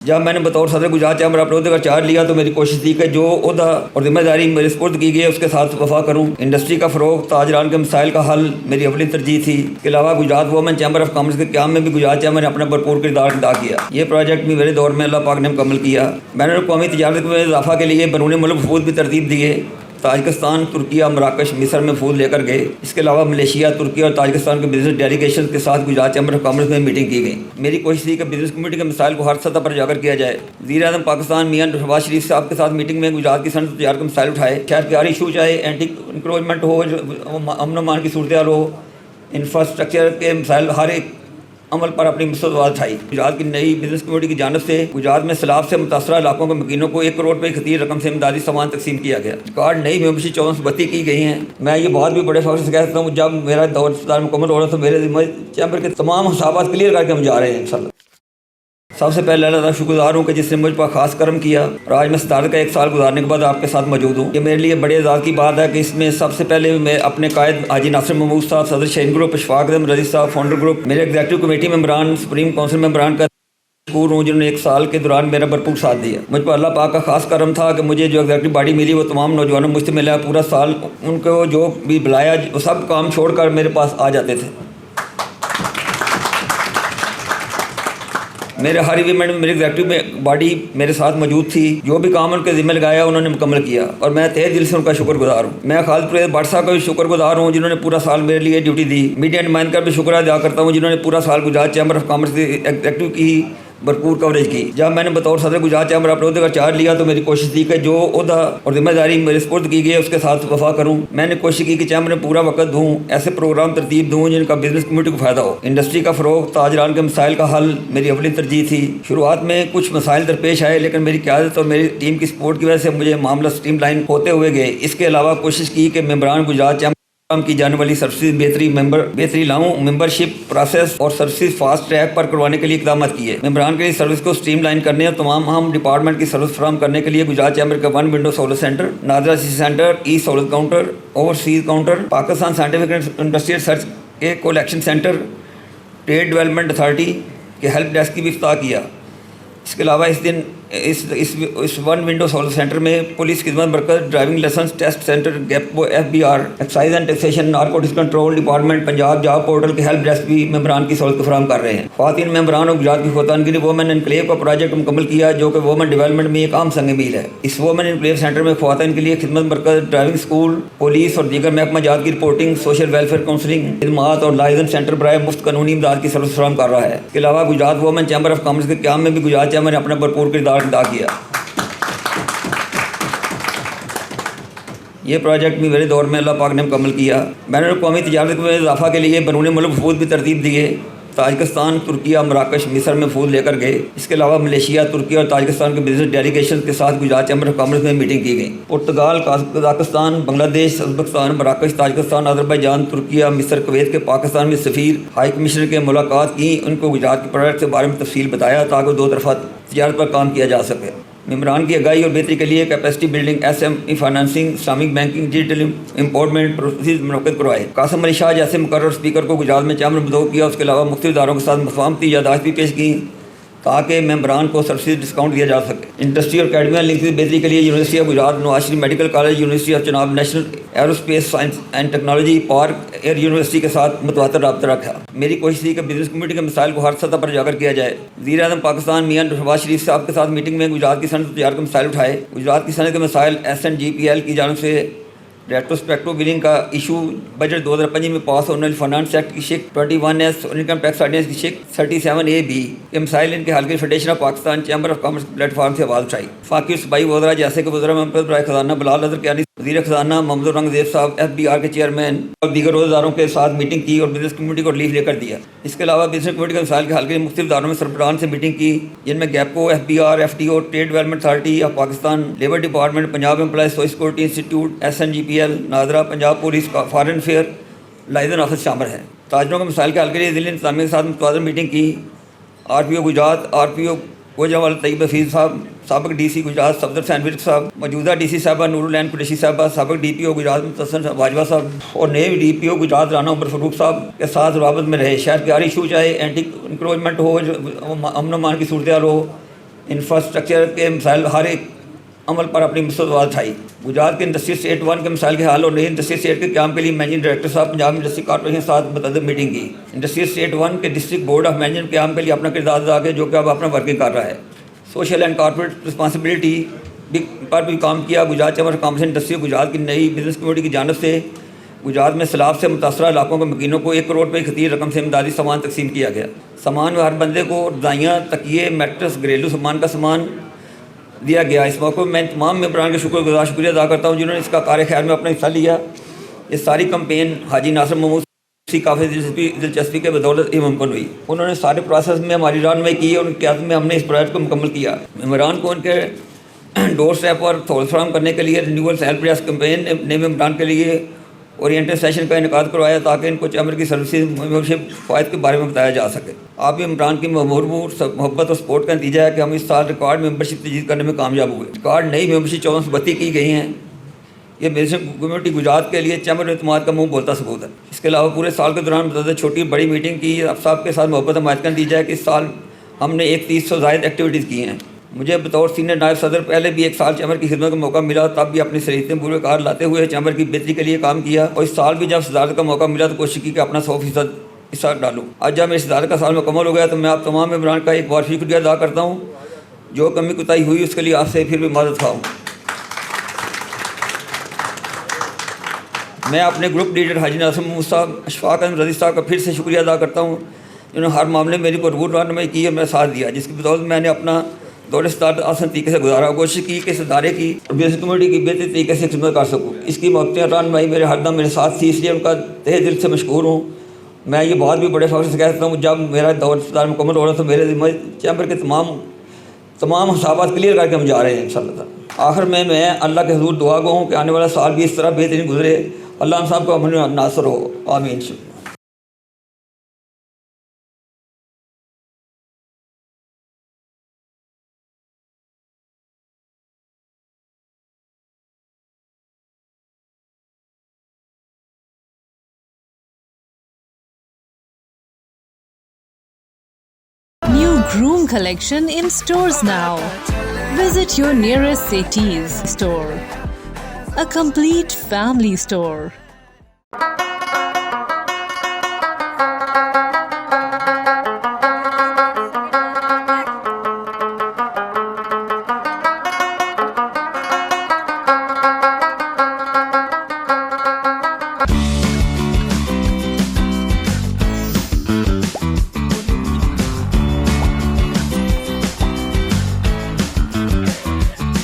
جب میں نے بطور صدر گجرات چیمبر اپنے عہدے کا چارج لیا تو میری کوشش تھی کہ جو عہدہ اور ذمہ داری میرے سپرد کی گئی ہے اس کے ساتھ وفا کروں۔ انڈسٹری کا فروغ، تاجران کے مسائل کا حل میری اولین ترجیح تھی۔ اس کے علاوہ Gujrat women chamber of commerce کے قیام میں بھی گجرات چیمبر نے اپنا بھرپور کردار ادا کیا۔ یہ پروجیکٹ بھی میرے دور میں اللہ پاک نے مکمل کیا۔ بین الاقوامی تجارت میں اضافہ کے لیے بیرون ملک وفود بھی ترتیب دیے۔ تاجکستان، ترکیہ، مراکش، مصر میں وفود لے کر گئے۔ اس کے علاوہ ملیشیا، ترکیہ اور تاجکستان کے بزنس ڈیلیگیشن کے ساتھ گجرات چیمبر آف کامرس میں میٹنگ کی گئی۔ میری کوشش تھی کہ بزنس کمیونٹی کے مسائل کو ہر سطح پر اجاگر کیا جائے۔ وزیر اعظم پاکستان میاں شہباز شریف صاحب کے ساتھ میٹنگ میں گجرات کی صنعت تجارت کے مسائل اٹھائے۔ شہر کے ہر ایشو، چاہے اینٹی انکروچمنٹ ہو، امن و امان کی صورتحال ہو، انفراسٹرکچر کے مسائل، ہر ایک عمل پر اپنی مثبت آواز اٹھائی۔ گجرات کی نئی بزنس کمیونٹی کی جانب سے گجرات میں سیلاب سے متاثرہ علاقوں کے مکینوں کو 1 کروڑ روپے خطیر رقم سے امدادی سامان تقسیم کیا گیا۔ ریکارڈ نئی ممبرشپ 1432 کی گئی ہیں۔ میں یہ بہت بھی بڑے فخر سے کہہ سکتا ہوں، جب میرا دور صدر مکمل ہو رہا ہے تو میرے ذمہ چیمبر کے تمام حسابات کلیئر کر کے ہم جا رہے ہیں انشاءاللہ۔ سب سے پہلے اللہ تعالیٰ شکر گزار ہوں کہ جس نے مجھ پر خاص کرم کیا اور آج میں صدارت کا 1 سال گزارنے کے بعد آپ کے ساتھ موجود ہوں۔ یہ میرے لیے بڑے اعزاز کی بات ہے کہ اس میں سب سے پہلے میں اپنے قائد حاجی ناصر محمود صاحب، صدر شہین گروپ اشفاق احمد رضی صاحب، فاؤنڈر گروپ، میرے ایگزیکٹو کمیٹی ممبران، سپریم کونسل ممبران کا مشکور ہوں جنہوں نے 1 سال کے دوران میرا بھرپور ساتھ دیا۔ مجھ پر اللہ پاک کا خاص کرم تھا کہ مجھے جو ایگزیکٹو باڈی ملی وہ تمام نوجوانوں مجھ سے ملا۔ پورا سال ان کو جو بھی بلایا وہ سب کام چھوڑ کر میرے پاس آ جاتے تھے۔ میرے ہر ایونٹ میں میری ایگزیکٹو باڈی میرے ساتھ موجود تھی۔ جو بھی کام ان کے ذمہ لگایا انہوں نے مکمل کیا اور میں تہہ دل سے ان کا شکر گزار ہوں۔ میں خالد پرویز بٹ صاحب کا بھی شکر گزار ہوں جنہوں نے پورا سال میرے لیے ڈیوٹی دی۔ میڈیا نمائندہ کا بھی شکر ادا کرتا ہوں جنہوں نے پورا سال گجرات چیمبر آف کامرس کی ایگزیکٹو کی بھرپور کوریج کی۔ جب میں نے بطور صدر گجرات چیمبر اپنے عہدے کا چارج لیا تو میری کوشش تھی کہ جو عہدہ اور ذمہ داری میرے سپرد کی گئی ہے اس کے ساتھ وفا کروں۔ میں نے کوشش کی کہ چیمبر میں پورا وقت دوں، ایسے پروگرام ترتیب دوں جن کا بزنس کمیونٹی کو فائدہ ہو۔ انڈسٹری کا فروغ، تاجران کے مسائل کا حل میری اولین ترجیح تھی۔ شروعات میں کچھ مسائل درپیش آئے لیکن میری قیادت اور میری ٹیم کی سپورٹ کی وجہ سے مجھے معاملہ سٹریم لائن ہوتے ہوئے گئے۔ اس کے علاوہ کوشش کی کہ ممبران گجرات چیمبر کی جانے والی سروسز بہتری لاؤں، ممبرشپ پروسیس اور سروسز فاسٹ ٹریک پر کروانے کے لیے اقدامات کیے۔ ممبران کے لیے سروس کو سٹریم لائن کرنے اور تمام اہم ڈپارٹمنٹ کی سروس فراہم کرنے کے لیے گجرات چیمبر کا 1 ونڈو سہولت centre, NADRA C centre, E سہولت counter, overseas counter, Pakistan scientific and industrial research کے collection centre, trade development authority کے ہیلپ ڈیسک کی بھی افتتاح کیا۔ اس کے علاوہ اس 1 ونڈو سہولت سینٹر میں پولیس خدمت مرکز، ڈرائیونگ لائسنس ٹیسٹ سینٹر، گیپو، FBR، excise and taxation, narcotics control department, Punjab job portal کے ہیلپ ڈیسک بھی ممبران کی سہولت کو فراہم کر رہے ہیں۔ خواتین ممبران اور گجرات کی خواتین کے لیے وومن انکلیو کا پروجیکٹ مکمل کیا جو کہ وومن ڈیولپمنٹ میں ایک اہم سنگ میل ہے۔ اس وومن انکلیو سینٹر میں خواتین کے لیے خدمت مرکز، ڈرائیونگ اسکول، پولیس اور دیگر محکمہ جات کی رپورٹنگ، سوشل ویلفیئر کاؤنسلنگ خدمات اور لائزنس سینٹر برائے مفت قانونی امداد کی سروس فراہم کر رہا ہے۔ اس کے علاوہ Gujrat women chamber of commerce کے قیام میں بھی گجرات چیمبر نے اپنا بھرپور کردار ادا کیا۔ یہ پروجیکٹ بھی میرے دور میں اللہ پاک نے مکمل کیا۔ بین الاقوامی تجارت میں اضافہ کے لیے بیرون ملک وفود بھی ترتیب دیے۔ تاجکستان، ترکیہ، مراکش، مصر میں وفود لے کر گئے۔ اس کے علاوہ ملیشیا، ترکیہ اور تاجکستان کے بزنس ڈیلیگیشن کے ساتھ گجرات چیمبر آف کامرس میں میٹنگ کی گئی۔ پرتگال، قزاقستان، بنگلہ دیش، ازبکستان، مراکش، تاجکستان، آذربائیجان، ترکیہ، مصر، کویت کے پاکستان میں سفیر، ہائی کمشنر کے ملاقات کی، ان کو گجرات کے پروجیکٹ کے بارے میں تفصیل بتایا تاکہ 2 طرفہ تجارت پر کام کیا جا سکے۔ ممبران کی آگاہی اور بہتری کے لیے capacity building, SME financing, Islamic banking, digital improvement process منعقد کروائے۔ قاسم علی شاہ جیسے مقرر اسپیکر کو گجرات میں چیمبر منتخب کیا۔ اس کے علاوہ مختلف اداروں کے ساتھ مفاہمتی یادداشت بھی پیش کی تاکہ ممبران کو سروسز ڈسکاؤنٹ دیا جا سکے۔ انڈسٹری اور اکیڈمیا لنک کی بہتری کے لیے university of Gujrat, Nawaz Sharif medical college, university of Chenab, national aerospace science and technology park, air university کے ساتھ متواتر رابطہ رکھا۔ میری کوشش تھی کہ بزنس کمیونٹی کے مسائل کو ہر سطح پر اجاگر کیا جائے۔ وزیر اعظم پاکستان میاں شہباز شریف صاحب کے ساتھ میٹنگ میں گجرات کی صنعت تجارت کے مسائل اٹھائے۔ گجرات کی صنعت کے مسائل SNGPL کی جانب سے ریٹروسپیکٹو بلنگ کا ایشو، بجٹ 2025 میں پاس ہونے والی فائنانس ایکٹ کی شک 21S اور انکم ٹیکس آرڈیننس کی شک 37AB کے مسائل ان کے حل کے federation of Pakistan chamber of commerce plate form سے آواز اٹھائی۔ وفاقی صوبائی وزراء جیسے کہ وزراء مملکت برائے خزانہ بلال اظہر کیانی، وزیر خزانہ محمد الرنگزیب صاحب، FBR کے چیئرمین اور دیگر عہدیداروں کے ساتھ میٹنگ کی اور بزنس کمیونٹی کو ریلیف لے کر دیا۔ اس کے علاوہ بزنس کمیونٹی کے مسائل کے حل کے لیے مختلف اداروں میں سربراہان سے میٹنگ کی جن میں گیپو، FBR، FTO، trade development authority of Pakistan, labour department, Punjab employees social security institute, SNGPL، NADRA, Punjab police, foreign affair, liaison office شامل ہیں۔ تاجروں کے مسائل کے حل کے لیے ضلع انتظامیہ کے ساتھ متوازن میٹنگ کی۔ RPO گجرات، RPO کوجاوال طیب حفیظ صاحب، سابق DC گجرات صفدر حسین ورک صاحب، موجودہ DC صاحبہ نور العین قریشی صاحبہ، سابق DPO گجرات متصل واجوہ صاحب اور نئے DPO گجرات رانا عمر فاروق صاحب کے ساتھ روابط میں رہے۔ شہر کے ہر ایشو، چاہے اینٹی انکروچمنٹ ہو، امن و امان کی صورتحال ہو، انفراسٹرکچر کے مسائل ہر ایک عمل پر اپنی مستقبل اٹھائی. گجرات کے انڈسٹری اسٹیٹ 1 کے مسائل کے حل اور نئی انڈسٹری اسٹیٹ کے قیام کے لیے مینیجنگ ڈائریکٹر صاحب پنجاب انڈسٹری کارپوریشن کے ساتھ متعدد میٹنگ کی. انڈسٹری اسٹیٹ 1 کے ڈسٹرکٹ بورڈ آف مینجمنٹ قیام کے لیے اپنا کردار ادا کیا جو کہ اب اپنا ورکنگ کر رہا ہے. سوشل اینڈ کارپوریٹ رسپانسبلٹی پر بھی کام کیا. Gujarat chamber of commerce industry Gujarat کی نئی بزنس کمیونٹی کی جانب سے گجرات میں سیلاب سے متاثرہ علاقوں کے مکینوں کو 1 کروڑ روپے خطیر رقم سے امدادی سامان تقسیم کیا گیا. سامان میں ہر بندے کو رضائیاں، تکیے، میٹرس، گھریلو سامان کا سامان دیا گیا. اس موقع میں تمام ممبران کا شکریہ ادا کرتا ہوں جنہوں نے اس کا کار خیر میں اپنا حصہ لیا. یہ ساری کمپین حاجی ناصر محمود سی کافی دلچسپی کے بدولت ہی ممکن ہوئی. انہوں نے سارے پروسیس میں ہماری رہنمائی کی اور ان کی قیادت میں ہم نے اس پروجیکٹ کو مکمل کیا. ممبران کو ان کے ڈور اسٹیپ پر سہولت فراہم کرنے کے لیے رینیول سیلف پریس کمپین نے ممبران کے لیے اورینٹل سیشن کا انعقاد کروایا تاکہ ان کو چیمبر کی سروسز ممبرشپ فوائد کے بارے میں بتایا جا سکے. آپ بھی عمران کی محبت اور سپورٹ کا نتیجہ ہے کہ ہم اس سال ریکارڈ ممبرشپ تجدید کرنے میں کامیاب ہوئے. ریکارڈ نئی ممبرشپ 1432 کی گئی ہیں. یہ میڈیسن کمیونٹی گجرات کے لیے چیمبر میں اعتماد کا منہ بولتا ثبوت ہے. اس کے علاوہ پورے سال کے دوران متعدد چھوٹی بڑی میٹنگ کی. آپ صاحب کے ساتھ محبت حمایت کا نتیجہ ہے کہ اس سال ہم نے 31 سے زائد ایکٹیویٹیز کی ہیں. مجھے بطور سینئر نائب صدر پہلے بھی 1 سال چیمبر کی خدمت کا موقع ملا، تب بھی اپنی صلاحیتیں پورے کار لاتے ہوئے چیمبر کی بہتری کے لیے کام کیا اور اس سال بھی جب صدارت کا موقع ملا تو کوشش کی کہ اپنا 100% حصہ ڈالوں. آج جب میری صدارت کا سال مکمل ہو گیا تو میں آپ تمام ممبران کا ایک بار پھر شکریہ ادا کرتا ہوں. جو کمی کوتاہی ہوئی اس کے لیے آپ سے پھر بھی معذرت خواہ ہوں. میں اپنے گروپ لیڈر حاجی ناصر محمود صاحب، اشفاق احمد رضی صاحب کا پھر سے شکریہ ادا کرتا ہوں جنہوں نے ہر معاملے میں میری بھرپور رہنمائی کی اور میرا ساتھ دیا، جس کی بدولت میں نے اپنا دور صدارت آسان طریقے سے گزارا. کوشش کی کہ اس ادارے کی اور بزنس کمیونٹی کی بہتر طریقے سے خدمت کر سکوں. اس کی محبتیں رہنمائی میرے ہر دم میرے ساتھ تھی، اس لیے ان کا تہ دل سے مشکور ہوں. میں یہ بات بھی بڑے فخر سے کہتا ہوں جب میرا دور صدارت مکمل ہو رہا تو میرے ذمہ چیمبر کے تمام حسابات کلیئر کر کے ہم جا رہے ہیں انشاءاللہ تعالی. آخر میں اللہ کے حضور دعا گو ہوں کہ آنے والا سال بھی اس طرح بہترین گزرے. اللہ ہم صاحب کو ہمیں ناصر ہو. آمین. New Groom collection in stores now. Visit your nearest Cities store. A complete family store.